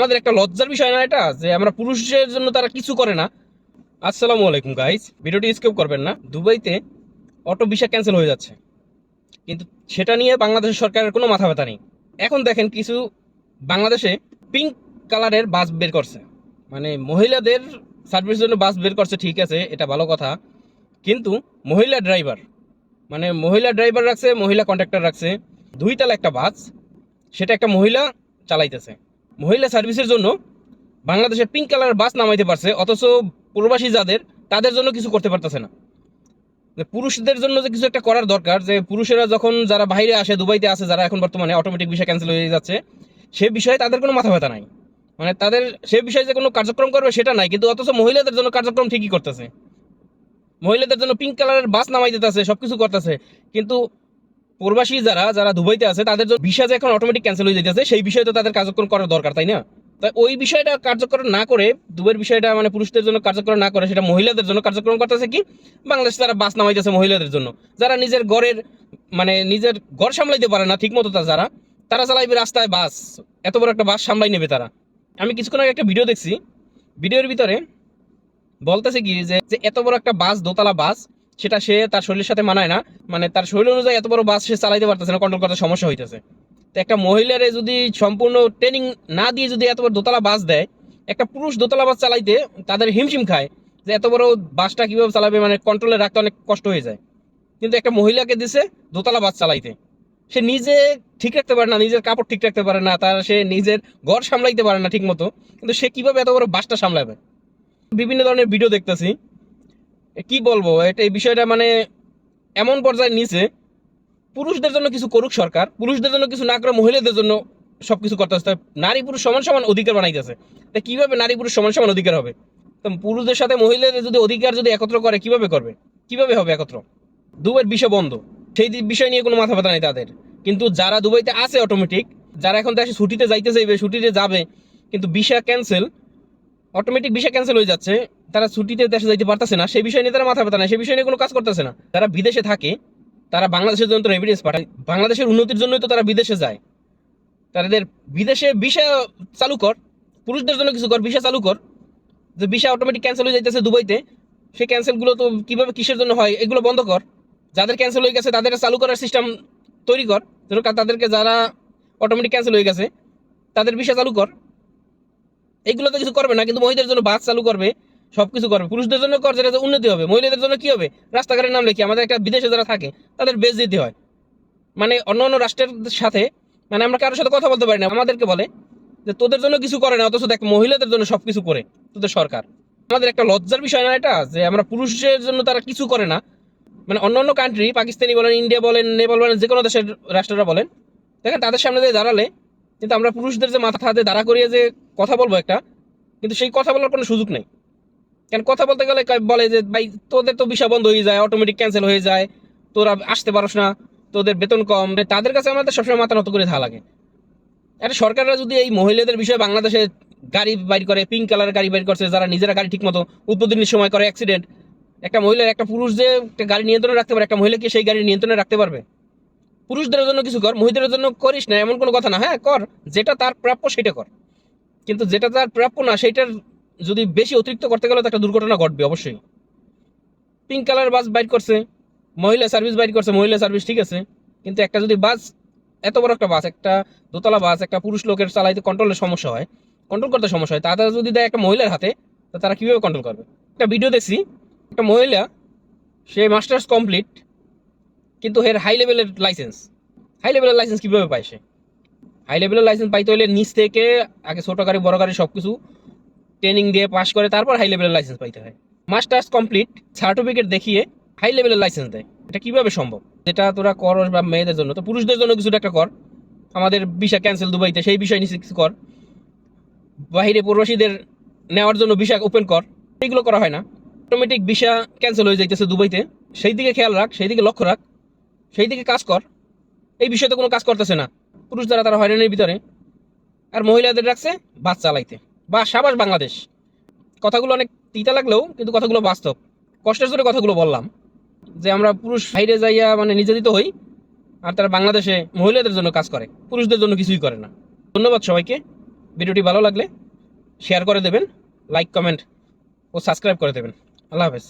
আমাদের একটা লজ্জার বিষয় না এটা, যে আমরা পুরুষের জন্য তারা কিছু করে না। আসসালামু আলাইকুম গাইস, ভিডিওটি স্কিপ করবেন না। দুবাইতে অটো ভিসা ক্যান্সেল হয়ে যাচ্ছে, কিন্তু সেটা নিয়ে বাংলাদেশের সরকারের কোনো মাথা ব্যথা নেই। এখন দেখেন, কিছু বাংলাদেশে পিঙ্ক কালারের বাস বের করছে, মানে মহিলাদের সার্ভিসের জন্য বাস বের করছে, ঠিক আছে, এটা ভালো কথা। কিন্তু মহিলা ড্রাইভার, মানে মহিলা ড্রাইভার রাখছে, মহিলা কন্ট্রাক্টর রাখছে, দুই তালা একটা বাস, সেটা একটা মহিলা চালাইতেছে। মহিলা সার্ভিসের জন্য বাংলাদেশে পিঙ্ক কালার বাস নামাইতে পারছে, অথচ প্রবাসী যাদের, তাদের জন্য কিছু করতে পারতেছে না। পুরুষদের জন্য যে কিছু একটা করার দরকার, যে পুরুষেরা যখন যারা বাইরে আসে, দুবাইতে আছে যারা, এখন বর্তমানে অটোমেটিক ভিসা ক্যান্সেল হয়ে যাচ্ছে, সে বিষয়ে তাদের কোনো মাথা ব্যথা নাই। মানে তাদের সে বিষয়ে যে কোনো কার্যক্রম করবে সেটা নাই, কিন্তু অথচ মহিলাদের জন্য কার্যক্রম ঠিকই করতেছে। মহিলাদের জন্য পিঙ্ক কালারের বাস নামাই দিতেছে, সবকিছু করতেছে। কিন্তু প্রবাসী যারা যারা দুবাইতে আছে, তাদের জন্য ভিসা যে এখন অটোমেটিক ক্যান্সেল হয়ে যেতেছে, সেই বিষয়ে তো তাদের কার্যক্রম করার দরকার, তাই না? তাই ওই বিষয়টা কার্যক্রম না করে, দুবাইয়ের বিষয়টা মানে পুরুষদের জন্য কার্যক্রম না করে, সেটা মহিলাদের জন্য কার্যক্রম করতেছে। কি বাংলাদেশ তারা বাস নামাইতেছে মহিলাদের জন্য, যারা নিজের ঘরের, মানে নিজের ঘর সামলাইতে পারে না ঠিক মতো, যারা তারা চালাইবে রাস্তায় বাস, এত বড় একটা বাস সামলাই নেবে তারা। আমি কিছুক্ষণ আগে একটা ভিডিও দেখছি, ভিডিওর ভিতরে বলতেছে কি যে যে এত বড় একটা বাস, দোতলা বাস, সেটা সে তার শরীরের সাথে মানায় না, মানে তার শরীর অনুযায়ী এত বড় বাস সে চালাইতে পারতেছে না, কন্ট্রোল করতে সমস্যা হইতেছে। তো একটা মহিলারে যদি সম্পূর্ণ ট্রেনিং না দিয়ে যদি এত বড় দোতলা বাস দেয়, একটা পুরুষ দোতলা বাস চালাইতে তাদের হিমশিম খায়, যে এত বড় বাসটা কিভাবে চালাবে, মানে কন্ট্রোলে রাখতে অনেক কষ্ট হয়ে যায়। কিন্তু একটা মহিলাকে দিছে দোতলা বাস চালাইতে, সে নিজে ঠিক রাখতে পারে না, নিজের কাপড় ঠিক রাখতে পারে না, তার সে নিজের ঘর সামলাইতে পারে না ঠিক মতো, কিন্তু সে কিভাবে এত বড় বাসটা সামলাবে? বিভিন্ন ধরনের ভিডিও দেখতেছি, কি বলবো, এটা এই বিষয়টা মানে এমন পর্যায়ে নিচে, পুরুষদের জন্য কিছু করুক সরকার, পুরুষদের জন্য কিছু না করে মহিলাদের জন্য সবকিছু করতেছে। নারী পুরুষ সমান সমান অধিকার বানাইতেছে। তা কিভাবে নারী পুরুষ সমান সমান অধিকার হবে? তো পুরুষদের সাথে মহিলাদের যদি অধিকার যদি একত্র করে, কিভাবে করবে, কিভাবে হবে একত্র? দুবাইয়ের বিষয় বন্ধ, সেই বিষয় নিয়ে কোনো মাথা ব্যথা নাই তাদের। কিন্তু যারা দুবাইতে আছে অটোমেটিক, যারা এখন দেশে ছুটিতে যাইতে চাইবে, ছুটিতে যাবে, কিন্তু visa cancel, automatic visa cancel হয়ে যাচ্ছে, তারা ছুটিতে দেশে যাইতে পারতেছে না, সেই বিষয় নিয়ে তারা মাথা ব্যথা নাই, সেই বিষয় নিয়ে কোনো কাজ করতেছে না। তারা বিদেশে থাকে, তারা বাংলাদেশের জন্য তো এভিডেন্স পাঠায়, বাংলাদেশের উন্নতির জন্যই তো তারা বিদেশে যায়। তাদের বিদেশে ভিসা চালু কর, পুরুষদের জন্য কিছু কর, ভিসা চালু কর। যে ভিসা অটোমেটিক ক্যান্সেল হয়ে যাইতেছে দুবাইতে, সেই ক্যান্সেলগুলো তো কিভাবে কিসের জন্য হয়, এগুলো বন্ধ কর। যাদের ক্যান্সেল হয়ে গেছে তাদের চালু করার সিস্টেম তৈরি কর, যেন তাদেরকে, যারা অটোমেটিক ক্যান্সেল হয়ে গেছে, তাদের ভিসা চালু কর। এগুলো তো কিছু করবে না, কিন্তু মহিলাদের জন্য বাস চালু করবে, সবকিছু করবে। পুরুষদের জন্য কর, যেটা উন্নতি হবে। মহিলাদের জন্য কি হবে? রাস্তাঘাটের নাম লিখে আমাদের একটা বিদেশে যারা থাকে তাদের বেচ দিতে হয়, মানে অন্য অন্য রাষ্ট্রের সাথে, মানে আমরা কারোর সাথে কথা বলতে পারি না, আমাদেরকে বলে যে তোদের জন্য কিছু করে না, অথচ দেখ মহিলাদের জন্য সবকিছু করে তোদের সরকার। আমাদের একটা লজ্জার বিষয় না এটা, যে আমরা পুরুষের জন্য তারা কিছু করে না। মানে অন্য অন্য কান্ট্রি, পাকিস্তানি বলেন, ইন্ডিয়া বলেন, নেপাল বলেন, যে কোনো দেশের রাষ্ট্ররা বলেন, দেখেন তাদের সামনে দিয়ে দাঁড়ালে, কিন্তু আমরা পুরুষদের যে মাথা হাতে দাঁড়া করিয়ে যে কথা বলবো একটা, কিন্তু সেই কথা বলার কোনো সুযোগ নেই। কেন, কথা বলতে গেলে বলে যে ভাই তোদের তো ভিসা বন্ধ হয়ে যায়, অটোমেটিক ক্যান্সেল হয়ে যায়, তোরা আসতে পারোস না, তোদের বেতন কম। তাদের কাছে আমাদের সবসময় মাথা নত করে থাকা লাগে। একটা সরকাররা যদি এই মহিলাদের বিষয়ে, বাংলাদেশে গাড়ি বাইর করে, পিঙ্ক কালারের গাড়ি বাইর করছে, যারা নিজেরা গাড়ি ঠিক মতো উদ্বোধনের সময় করে অ্যাক্সিডেন্ট, একটা মহিলার, একটা পুরুষ যে একটা গাড়ি নিয়ন্ত্রণে রাখতে পারে, একটা মহিলা কি সেই গাড়ি নিয়ন্ত্রণে রাখতে পারবে? পুরুষদের জন্য কিছু কর, মহিলাদের জন্য করিস না এমন কোনো কথা না। হ্যাঁ কর, যেটা তার প্রাপ্য সেটা কর, কিন্তু যেটা তার প্রাপ্য না সেইটার যদি বেশি অতিরিক্ত করতে গেলে তো একটা দুর্ঘটনা ঘটবে অবশ্যই। পিঙ্ক কালার বাস বাইর করছে, মহিলা সার্ভিস বাইর করছে, মহিলা সার্ভিস ঠিক আছে, কিন্তু একটা যদি বাস, এত বড় একটা বাস, একটা দোতলা বাস, একটা পুরুষ লোকের চালাইতে কন্ট্রোলের সমস্যা হয়, কন্ট্রোল করতে সমস্যা হয়, তারা যদি দেয় একটা মহিলার হাতে, তো তারা কিভাবে কন্ট্রোল করবে? একটা ভিডিও দেখছি, একটা মহিলা, সে মাস্টার্স কমপ্লিট, কিন্তু এর হাই লেভেলের লাইসেন্স। হাই লেভেলের লাইসেন্স কিভাবে পায় সে? হাই লেভেলের লাইসেন্স পাইতে হলে নিচ থেকে আগে ছোট গাড়ি, বড় গাড়ি সবকিছু ট্রেনিং দিয়ে পাশ করে তারপর হাই লেভেলের লাইসেন্স পাইতে হয়। মাস্টার্স কমপ্লিট সার্টিফিকেট দেখিয়ে হাই লেভেলের লাইসেন্স দেয়, এটা কিভাবে সম্ভব? যেটা তোরা কর, বা মেয়েদের জন্য, তো পুরুষদের জন্য কিছুটা একটা কর। আমাদের ভিসা ক্যান্সেল দুবাইতে, সেই বিষয় নিয়ে কিছু কর। বাহিরে প্রবাসীদের নেওয়ার জন্য ভিসা ওপেন কর, এইগুলো করা হয় না। অটোমেটিক ভিসা ক্যান্সেল হয়ে যাইতেছে দুবাইতে, সেই দিকে খেয়াল রাখ, সেই দিকে লক্ষ্য রাখ, সেই দিকে কাজ কর। এই বিষয়ে তো কোনো কাজ করতেছে না পুরুষ যারা, তারা হয়রানির ভিতরে। আর মহিলাদের রাখছে বাস চালাইতে। বা সাবাস বাংলাদেশ, কথাগুলো অনেক তিতা লাগলেও কিন্তু কথাগুলো বাস্তব। কষ্টের জোরে কথাগুলো বললাম, যে আমরা পুরুষ বাইরে যাইয়া মানে নির্যাতিত হই, আর তারা বাংলাদেশে মহিলাদের জন্য কাজ করে, পুরুষদের জন্য কিছুই করে না। ধন্যবাদ সবাইকে। ভিডিওটি ভালো লাগলে শেয়ার করে দেবেন, লাইক কমেন্ট ও সাবস্ক্রাইব করে দেবেন। আল্লাহ হাফেজ।